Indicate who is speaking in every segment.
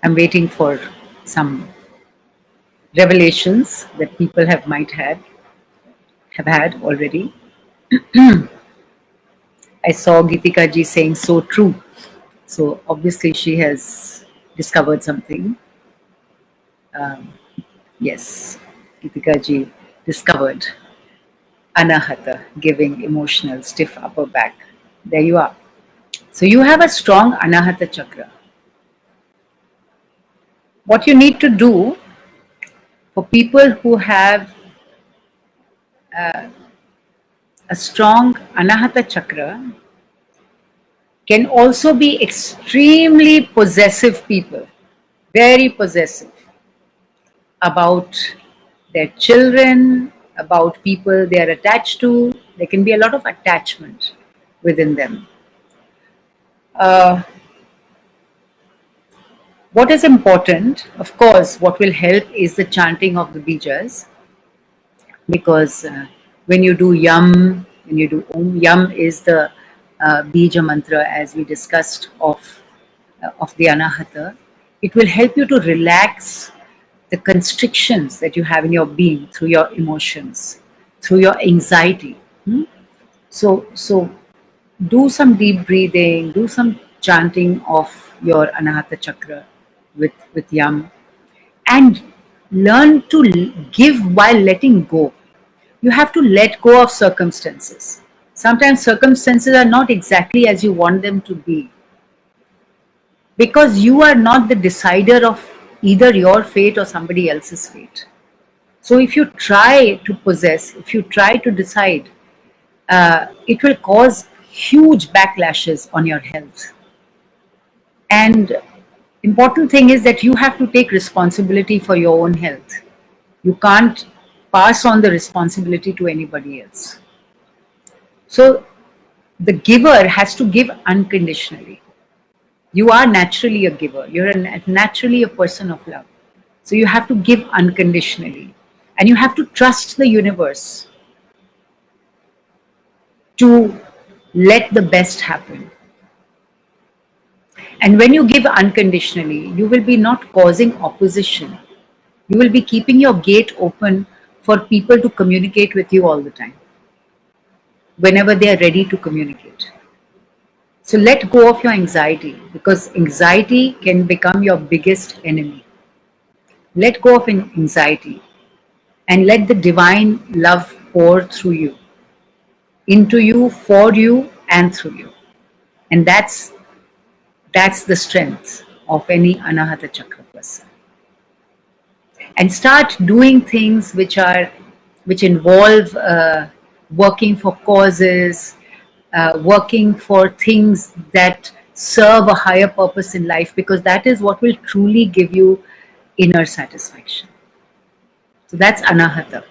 Speaker 1: I'm waiting for some revelations that people have had already. I saw Geetika ji saying so true. So obviously she has discovered something. Yes, Geetika ji discovered Anahata, giving emotional stiff upper back. There you are. So you have a strong Anahata chakra. What you need to do for people who have a strong Anahata chakra can also be extremely possessive people, very possessive about their children, about people they are attached to. There can be a lot of attachment within them. Uh, what is important, of course, what will help is the chanting of the bijas, because when you do yam, when you do om, yam is the bija mantra as we discussed of the anahata. It will help you to relax the constrictions that you have in your being through your emotions, through your anxiety. So do some deep breathing, do some chanting of your anahata chakra with yam, and learn to give while letting go. You have to let go of circumstances. Sometimes circumstances are not exactly as you want them to be, because you are not the decider of either your fate or somebody else's fate. So if you try to possess, if you try to decide, it will cause huge backlashes on your health. And important thing is that you have to take responsibility for your own health. You can't pass on the responsibility to anybody else. So the giver has to give unconditionally. You are naturally a giver. You're naturally a person of love. So you have to give unconditionally. And you have to trust the universe to let the best happen. And when you give unconditionally, you will be not causing opposition. You will be keeping your gate open for people to communicate with you all the time, whenever they are ready to communicate. So let go of your anxiety, because anxiety can become your biggest enemy. Let go of anxiety and let the divine love pour through you, into you, for you, and through you. And that's the strength of any Anahata Chakra person. And start doing things which involve working for causes, working for things that serve a higher purpose in life, because that is what will truly give you inner satisfaction. So that's Anahata.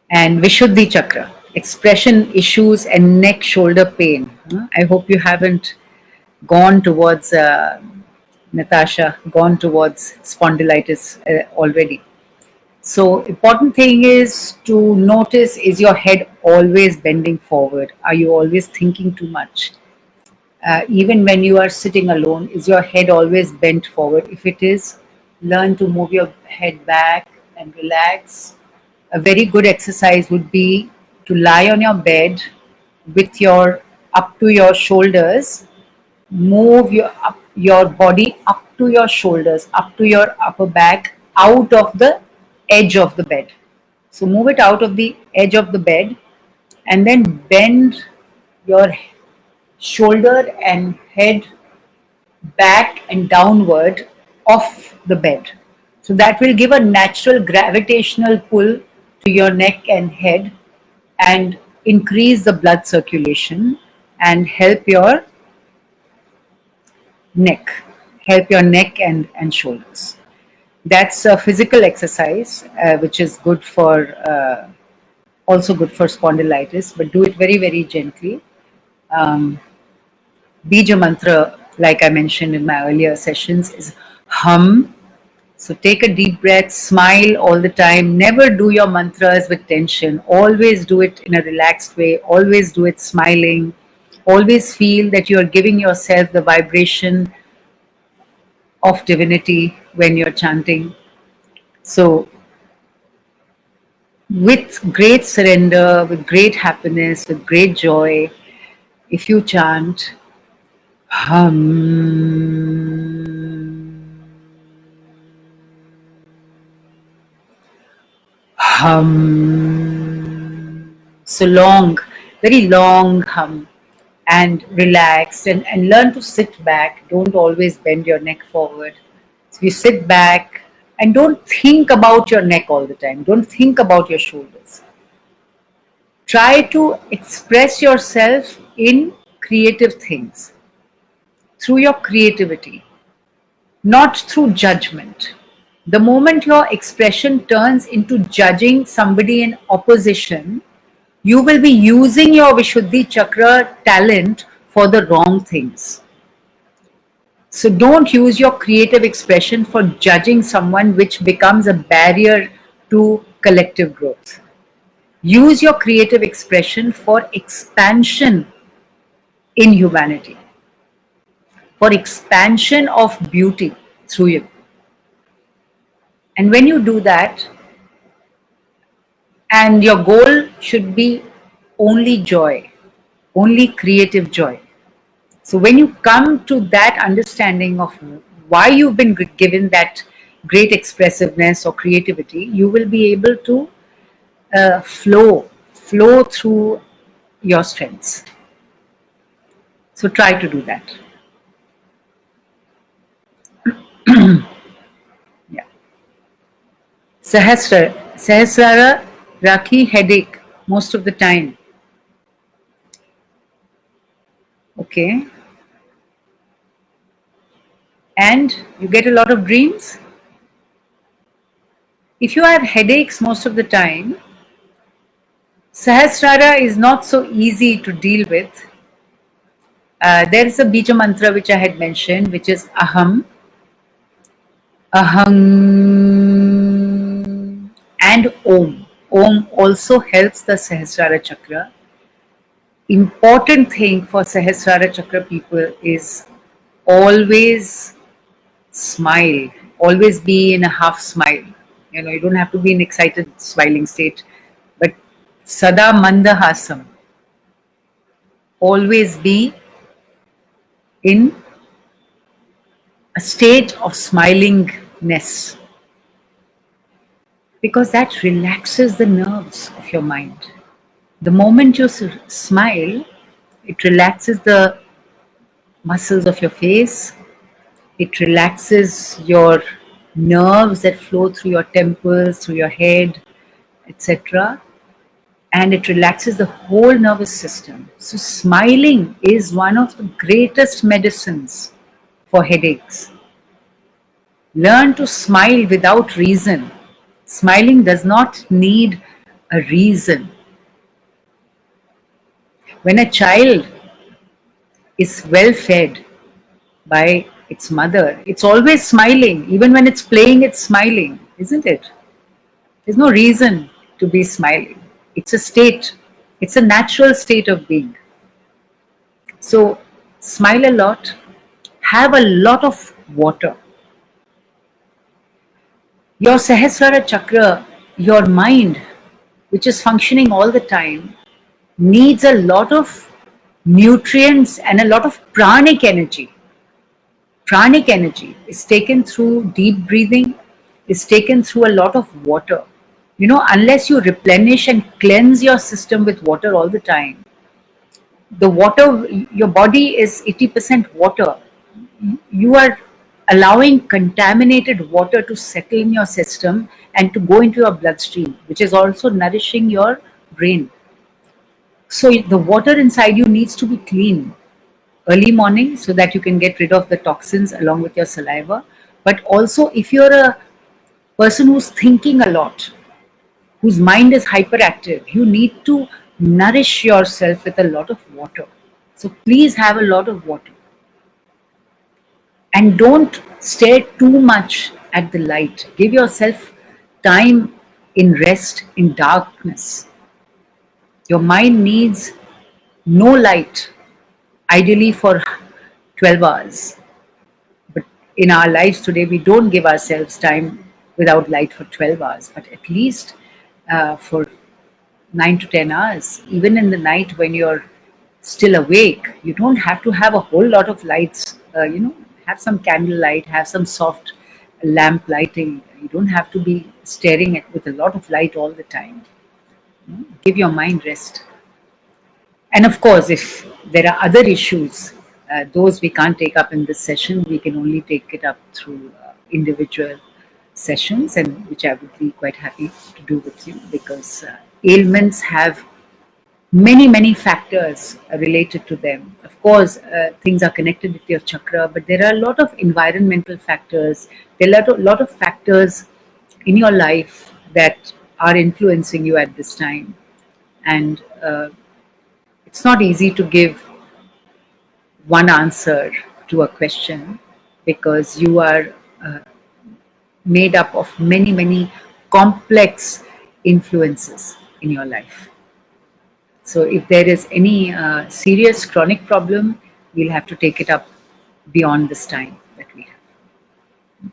Speaker 1: And Vishuddhi Chakra, expression issues and neck shoulder pain. I hope you haven't gone towards Natasha, gone towards spondylitis already. So important thing is to notice, is your head always bending forward? Are you always thinking too much? Even when you are sitting alone, is your head always bent forward? If it is, learn to move your head back and relax. A very good exercise would be to lie on your bed with your up to your shoulders. Move your body up to your shoulders, up to your upper back, out of the edge of the bed. So move it out of the edge of the bed, and then bend your shoulder and head back and downward off the bed. So that will give a natural gravitational pull to your neck and head, and increase the blood circulation and neck, help your neck and shoulders. That's a physical exercise which is good for also good for spondylitis, but do it very, very gently. Bija mantra, like I mentioned in my earlier sessions, is hum. So take a deep breath, smile all the time. Never do your mantras with tension. Always do it in a relaxed way. Always do it smiling. Always feel that you are giving yourself the vibration of divinity when you're chanting. So, with great surrender, with great happiness, with great joy, if you chant hum, hum, so long, very long hum, and relax and learn to sit back. Don't always bend your neck forward. So you sit back and don't think about your neck all the time. Don't think about your shoulders. Try to express yourself in creative things through your creativity, not through judgment. The moment your expression turns into judging somebody in opposition, you will be using your Vishuddhi Chakra talent for the wrong things. So don't use your creative expression for judging someone, which becomes a barrier to collective growth. Use your creative expression for expansion in humanity, for expansion of beauty through you. And when you do that, and your goal should be only joy, only creative joy. So when you come to that understanding of why you've been given that great expressiveness or creativity, you will be able to flow through your strengths. So try to do that. Yeah. Sahasrara Rakhi headache most of the time. Okay. And you get a lot of dreams. If you have headaches most of the time, Sahasrara is not so easy to deal with. There is a Bija mantra which I had mentioned, which is Aham, Aham, and Om. Om also helps the Sahasrara chakra. Important thing for Sahasrara chakra people is always smile, always be in a half smile. You don't have to be in excited smiling state, but Sada Mandahasam, always be in a state of smilingness, because that relaxes the nerves of your mind. The moment you smile, it relaxes the muscles of your face, it relaxes your nerves that flow through your temples, through your head, etc. And it relaxes the whole nervous system. So, smiling is one of the greatest medicines for headaches. Learn to smile without reason. Smiling does not need a reason. When a child is well fed by its mother, it's always smiling. Even when it's playing, it's smiling, isn't it? There's no reason to be smiling. It's a state, it's a natural state of being. So, smile a lot, have a lot of water. Your Sahasrara chakra, your mind, which is functioning all the time, needs a lot of nutrients and a lot of pranic energy. Pranic energy is taken through deep breathing, is taken through a lot of water. Unless you replenish and cleanse your system with water all the time, the water, your body is 80% water. You are allowing contaminated water to settle in your system and to go into your bloodstream, which is also nourishing your brain. So the water inside you needs to be clean early morning so that you can get rid of the toxins along with your saliva. But also, if you're a person who's thinking a lot, whose mind is hyperactive, you need to nourish yourself with a lot of water. So please have a lot of water. And don't stare too much at the light. Give yourself time in rest, in darkness. Your mind needs no light, ideally for 12 hours. But in our lives today, we don't give ourselves time without light for 12 hours, but at least for 9 to 10 hours, even in the night when you're still awake, you don't have to have a whole lot of lights. Have some candle light, have some soft lamp lighting. You don't have to be staring at with a lot of light all the time. Give your mind rest. And of course, if there are other issues, those we can't take up in this session, we can only take it up through individual sessions, and which I would be quite happy to do with you, because ailments have many, many factors related to them. Of course, things are connected with your chakra, but there are a lot of environmental factors. There are a lot of factors in your life that are influencing you at this time. And it's not easy to give one answer to a question, because you are made up of many, many complex influences in your life. So if there is any serious chronic problem, we'll have to take it up beyond this time that we have.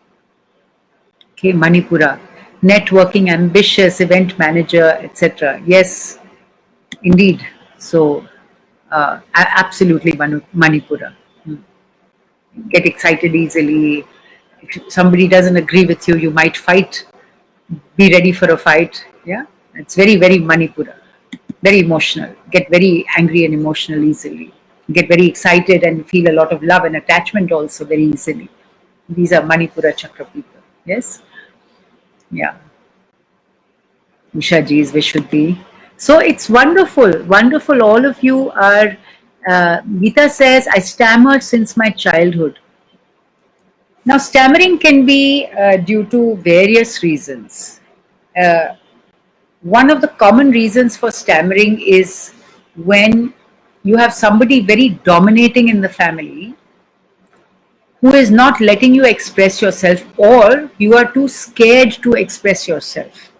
Speaker 1: Okay, Manipura, networking, ambitious, event manager, etc. Yes, indeed. So absolutely Manipura. Get excited easily. If somebody doesn't agree with you, you might fight. Be ready for a fight. Yeah, it's very, very Manipura. Very emotional. Get very angry and emotional easily. Get very excited and feel a lot of love and attachment also very easily. These are Manipura Chakra people. Yes? Yeah. Usha ji is Vishuddhi. So it's wonderful, wonderful. All of you are. Gita says, I stammered since my childhood. Now, stammering can be due to various reasons. Uh, One of the common reasons for stammering is when you have somebody very dominating in the family who is not letting you express yourself, or you are too scared to express yourself.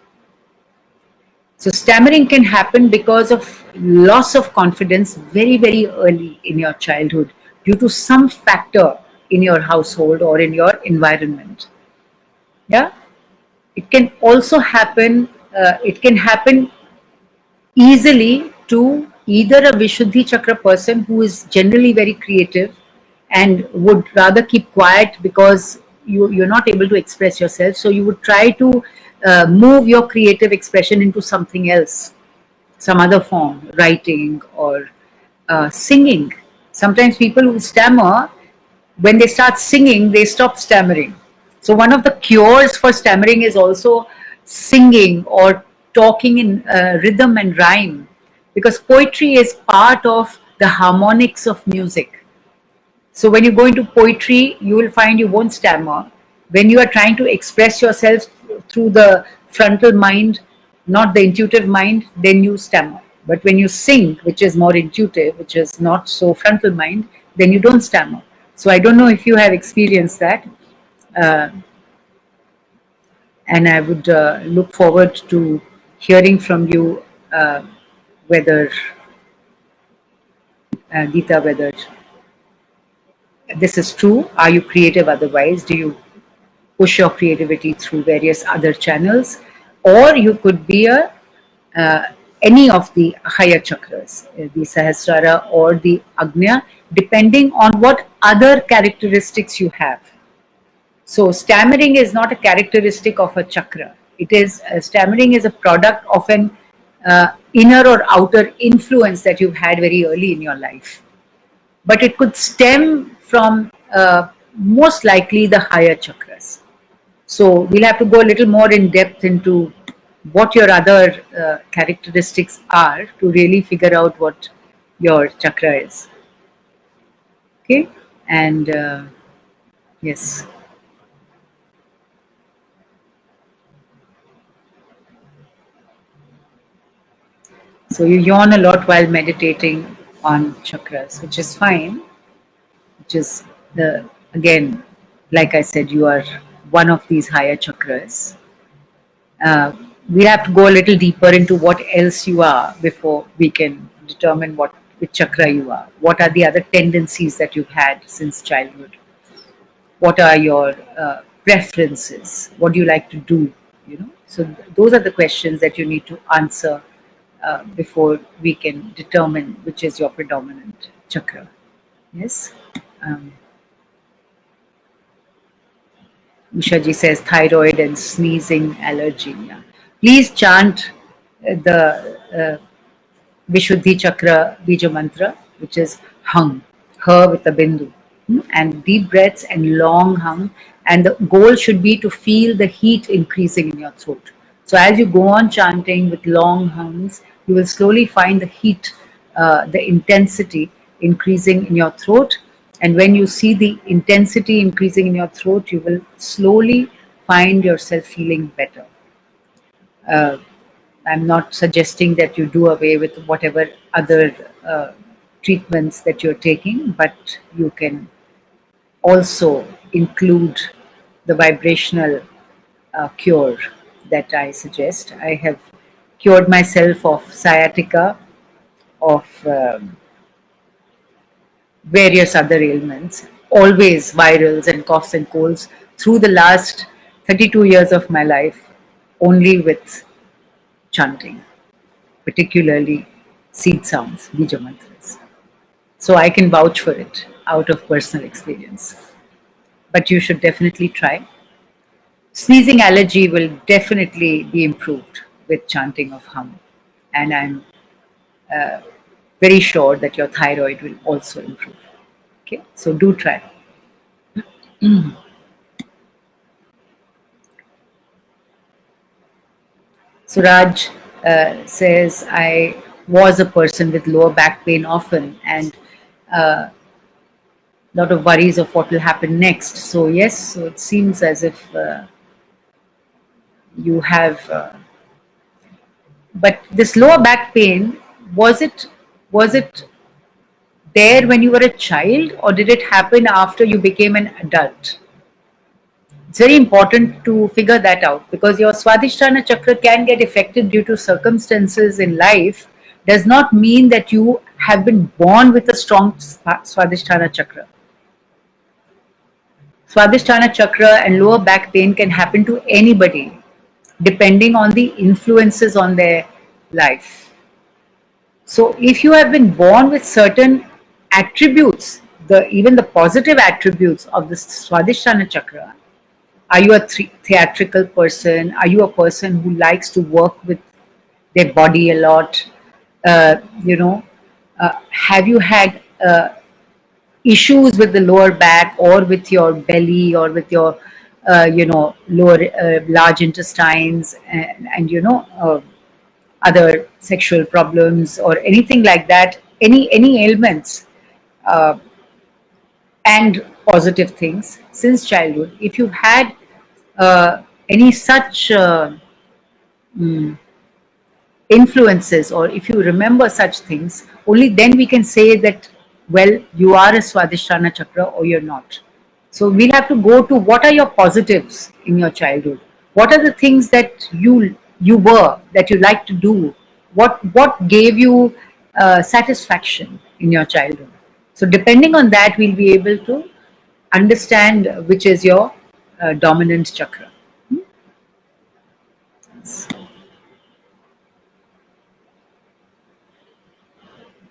Speaker 1: So stammering can happen because of loss of confidence very, very early in your childhood due to some factor in your household or in your environment. Yeah, it can also happen. It can happen easily to either a Vishuddhi Chakra person who is generally very creative and would rather keep quiet because you're not able to express yourself. So you would try to move your creative expression into something else, some other form, writing or singing. Sometimes people who stammer, when they start singing, they stop stammering. So, one of the cures for stammering is also singing or talking in rhythm and rhyme, because poetry is part of the harmonics of music. So, when you go into poetry, you will find you won't stammer. When you are trying to express yourself through the frontal mind, not the intuitive mind, then you stammer. But when you sing, which is more intuitive, which is not so frontal mind, then you don't stammer. So I don't know if you have experienced that. Uh, and I would look forward to hearing from you whether, Geeta, whether this is true. Are you creative otherwise? Do you push your creativity through various other channels? Or you could be a uh, any of the higher chakras, the Sahasrara or the Agnya, depending on what other characteristics you have. So stammering is not a characteristic of a chakra. It is stammering is a product of an inner or outer influence that you've had very early in your life. But it could stem from most likely the higher chakras. So we'll have to go a little more in depth into what your other characteristics are to really figure out what your chakra is. Okay, and yes. So you yawn a lot while meditating on chakras, which is fine. Which is the again, like I said, you are one of these higher chakras. We have to go a little deeper into what else you are before we can determine what which chakra you are. What are the other tendencies that you've had since childhood? what are your preferences, what do you like to do, so those are the questions that you need to answer before we can determine which is your predominant chakra. Yes. um, Ushaji says thyroid and sneezing allergy. Yeah. Please chant the Vishuddhi Chakra Bija Mantra, which is hung, her with a bindu, and deep breaths and long hung. And the goal should be to feel the heat increasing in your throat. So as you go on chanting with long hungs, you will slowly find the heat, the intensity increasing in your throat. And when you see the intensity increasing in your throat, you will slowly find yourself feeling better. Uh, I'm not suggesting that you do away with whatever other uh, treatments that you're taking, but you can also include the vibrational cure that I suggest. I have cured myself of sciatica, of various other ailments, always virals and coughs and colds, through the last 32 years of my life, only with chanting, particularly seed sounds, bija mantras. So I can vouch for it out of personal experience. But you should definitely try. Sneezing allergy will definitely be improved with chanting of hum. And I'm very sure that your thyroid will also improve. Okay, so do try. Suraj says, I was a person with lower back pain often and a lot of worries of what will happen next. So, yes, so it seems as if you have. But this lower back pain, was it there when you were a child, or did it happen after you became an adult? It's very important to figure that out, because your Swadhisthana chakra can get affected due to circumstances in life. Does not mean that you have been born with a strong Swadhisthana chakra. Swadhisthana chakra and lower back pain can happen to anybody depending on the influences on their life. So if you have been born with certain attributes, even the positive attributes of the Swadhisthana chakra, are you a theatrical person? Are you a person who likes to work with their body a lot? Uh, you know, have you had issues with the lower back or with your belly or with your, lower large intestines and other sexual problems or anything like that? Any ailments and positive things since childhood? If you've had any such influences, or if you remember such things, only then we can say that, well, you are a Swadhisthana chakra or you're not. So we'll have to go to what are your positives in your childhood? What are the things that you were, that you like to do? What gave you satisfaction in your childhood? So depending on that, we'll be able to understand which is your dominant chakra.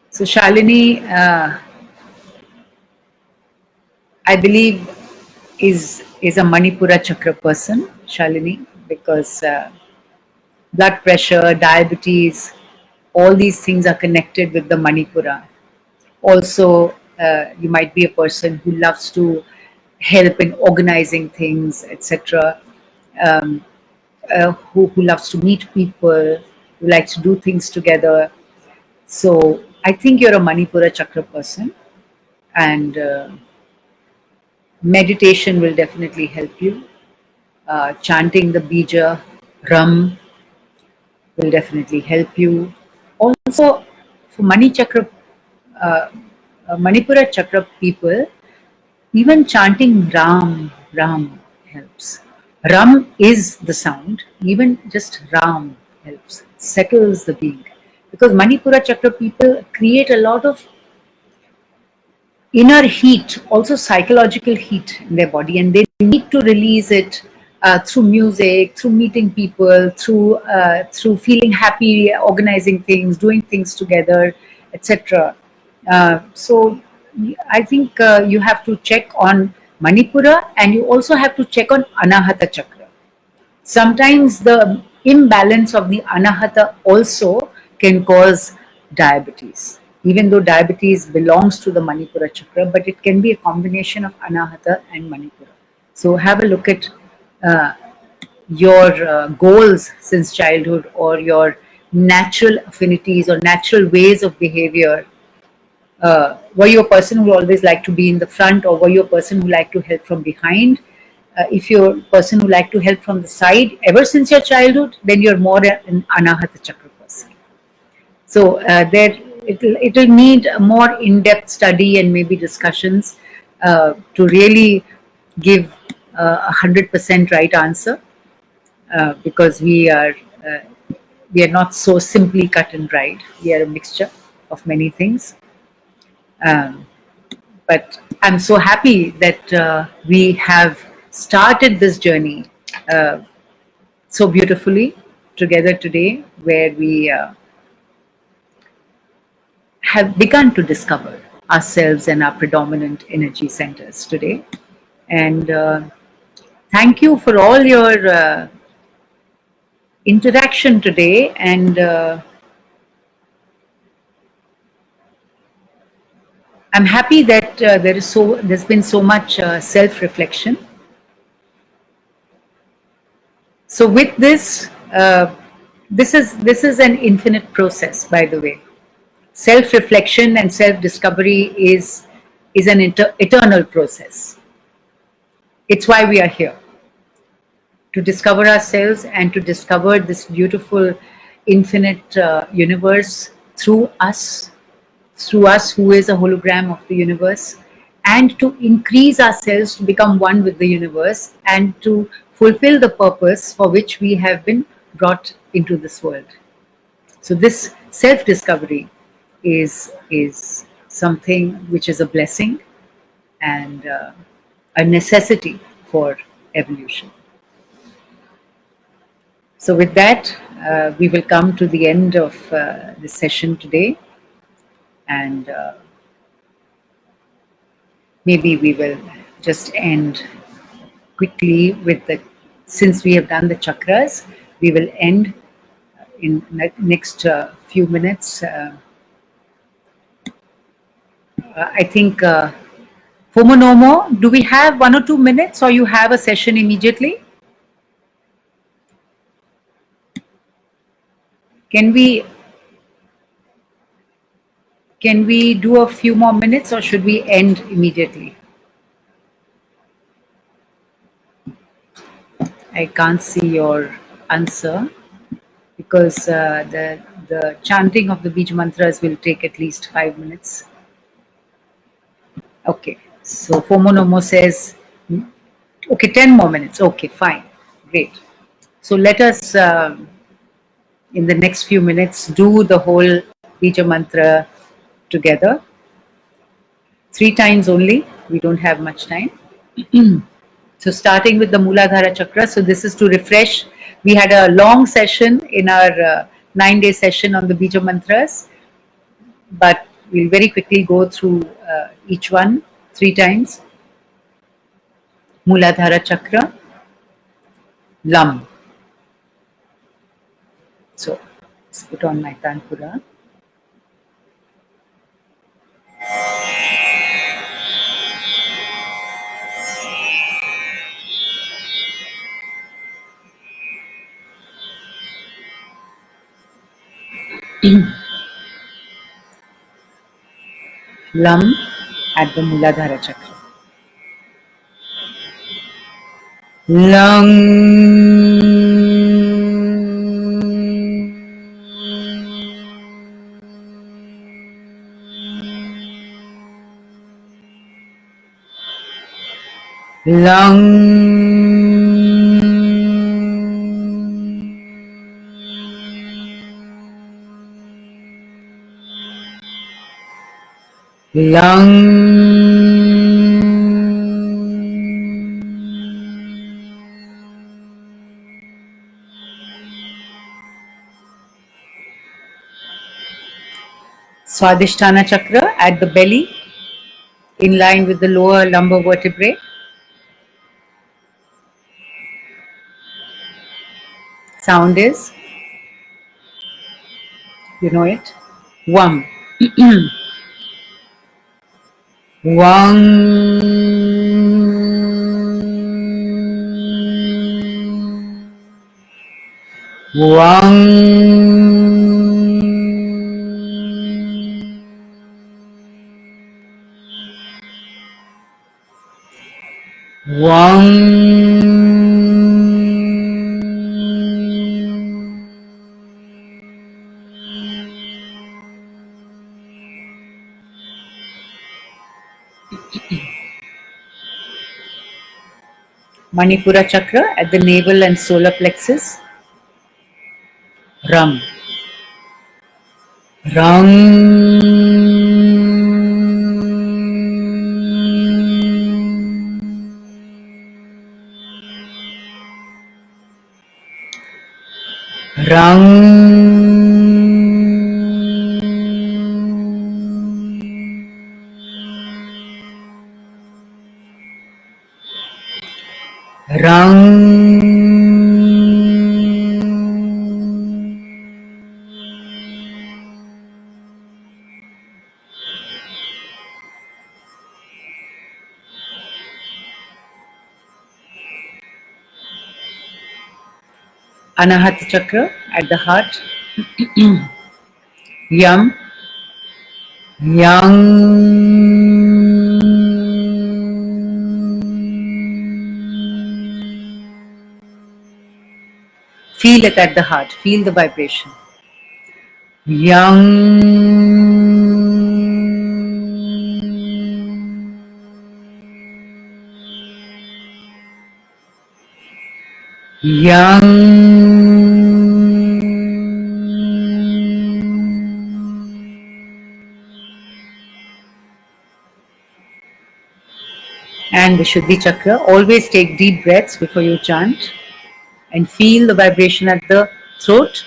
Speaker 1: So Shalini, I believe is a Manipura chakra person, Shalini, because blood pressure, diabetes, all these things are connected with the Manipura. Also, you might be a person who loves to help in organizing things, etc. Who loves to meet people, who likes to do things together. So I think you're a Manipura chakra person, and meditation will definitely help you. Chanting the bija ram will definitely help you. Also, for uh, Manipura chakra people, even chanting Ram, Ram helps. Ram is the sound, even just Ram helps, settles the being. Because Manipura chakra people create a lot of inner heat, also psychological heat in their body, and they need to release it through music, through meeting people, through feeling happy, organizing things, doing things together, etc. So I think you have to check on Manipura, and you also have to check on Anahata Chakra. Sometimes the imbalance of the Anahata also can cause diabetes, even though diabetes belongs to the Manipura chakra, but it can be a combination of Anahata and Manipura. So have a look at uh, your goals since childhood, or your natural affinities or natural ways of behavior. Were you a person who always liked to be in the front, or were you a person who liked to help from behind? If you're a person who liked to help from the side ever since your childhood, then you're more an Anahata Chakra person. So there, it'll need a more in-depth study and maybe discussions to really give 100% right answer, because uh, we are not so simply cut and dried. We are a mixture of many things. Um, but I'm so happy that we have started this journey uh, so beautifully together today, where we have begun to discover ourselves and our predominant energy centers today. And thank you for all your interaction today. And I'm happy that there's been so much self-reflection. So with this, this is an infinite process, by the way. Self-reflection and self-discovery is an eternal process. It's why we are here, to discover ourselves and to discover this beautiful infinite universe through us who is a hologram of the universe, and to increase ourselves to become one with the universe and to fulfill the purpose for which we have been brought into this world. So this self-discovery is something which is a blessing and a necessity for evolution. So with that, we will come to the end of the session today, and maybe we will just end quickly with the, since we have done the chakras, we will end in next few minutes. I think Fomonomo, do we have 1 or 2 minutes, or you have a session immediately? Can we do a few more minutes, or should we end immediately? I can't see your answer, because the chanting of the Bij mantras will take at least 5 minutes. Okay, so Fomonomo says, okay, 10 more minutes. Okay, fine, great. So let us, in the next few minutes, do the whole Bija mantra together. 3 times only. We don't have much time. So starting with the Muladhara Chakra. So this is to refresh. We had a long session in our 9-day session on the Bija Mantras, but we'll very quickly go through each one 3 times. Muladhara Chakra, Lam. So let's put on my Tanpura. Lam at the Muladhara Chakra. Lung. Lung. Lung. Swadhisthana chakra at the belly, in line with the lower lumbar vertebrae. Sound is, you know it, Wam. Wang. Wang. Wang. Manipura chakra at the navel and solar plexus. Ram. Rang. Rang. Rang. Anahata chakra at the heart. Yam. Yang. Feel it at the heart. Feel the vibration. Yang. Yang. And the Shuddhi chakra. Always take deep breaths before you chant and feel the vibration at the throat.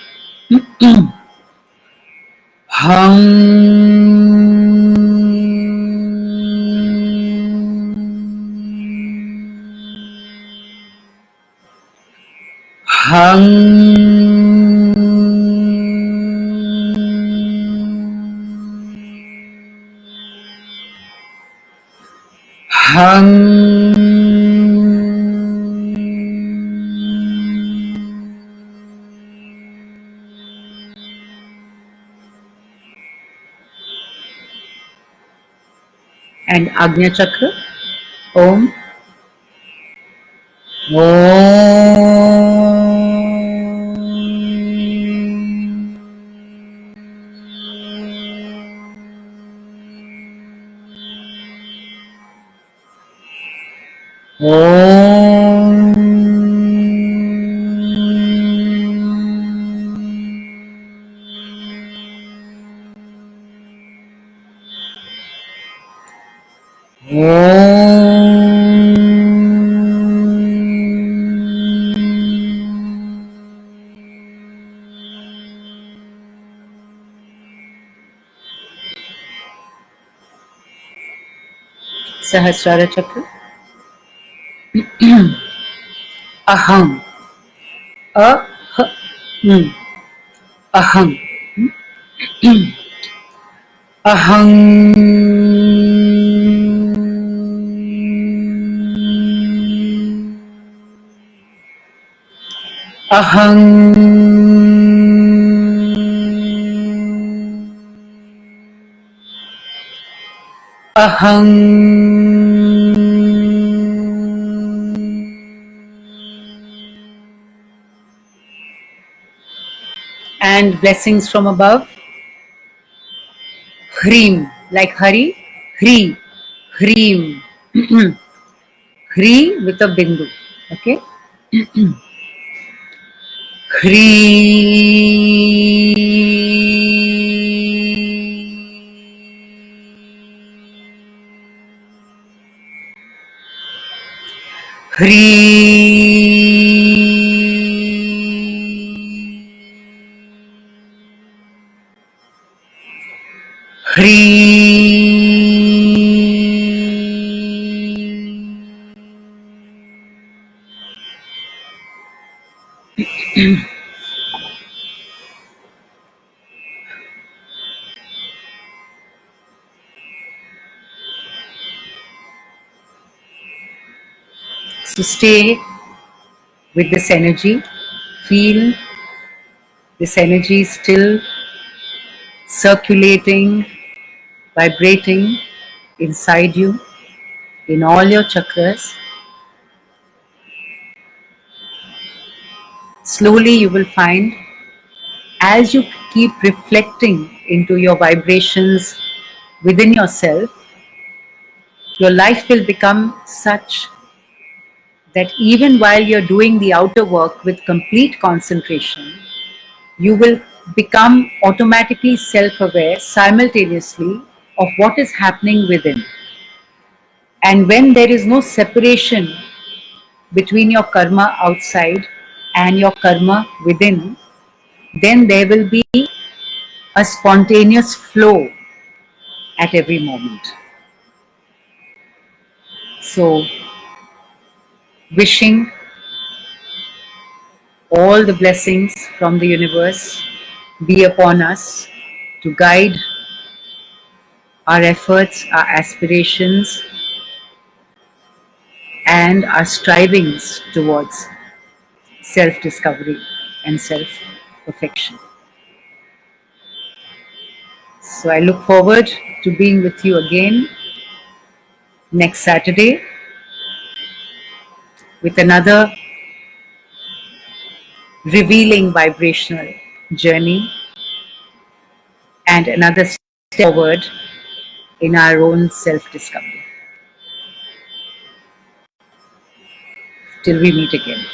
Speaker 1: And Agnya chakra. Om. Sahasrara chakra. Aham. Aham. Aham. Aham. Aham. And blessings from above. Hreem, like Hari, Hri, Hreem. Hri with a bindu. Okay? So stay with this energy. Feel this energy still circulating, vibrating inside you, in all your chakras. Slowly you will find, as you keep reflecting into your vibrations within yourself, your life will become such that even while you're doing the outer work with complete concentration, you will become automatically self aware simultaneously of what is happening within. And when there is no separation between your karma outside and your karma within, then there will be a spontaneous flow at every moment. So, wishing all the blessings from the universe be upon us to guide our efforts, our aspirations, and our strivings towards self discovery and self perfection. So, I look forward to being with you again next Saturday with another revealing vibrational journey and another step forward in our own self discovery. Till we meet again.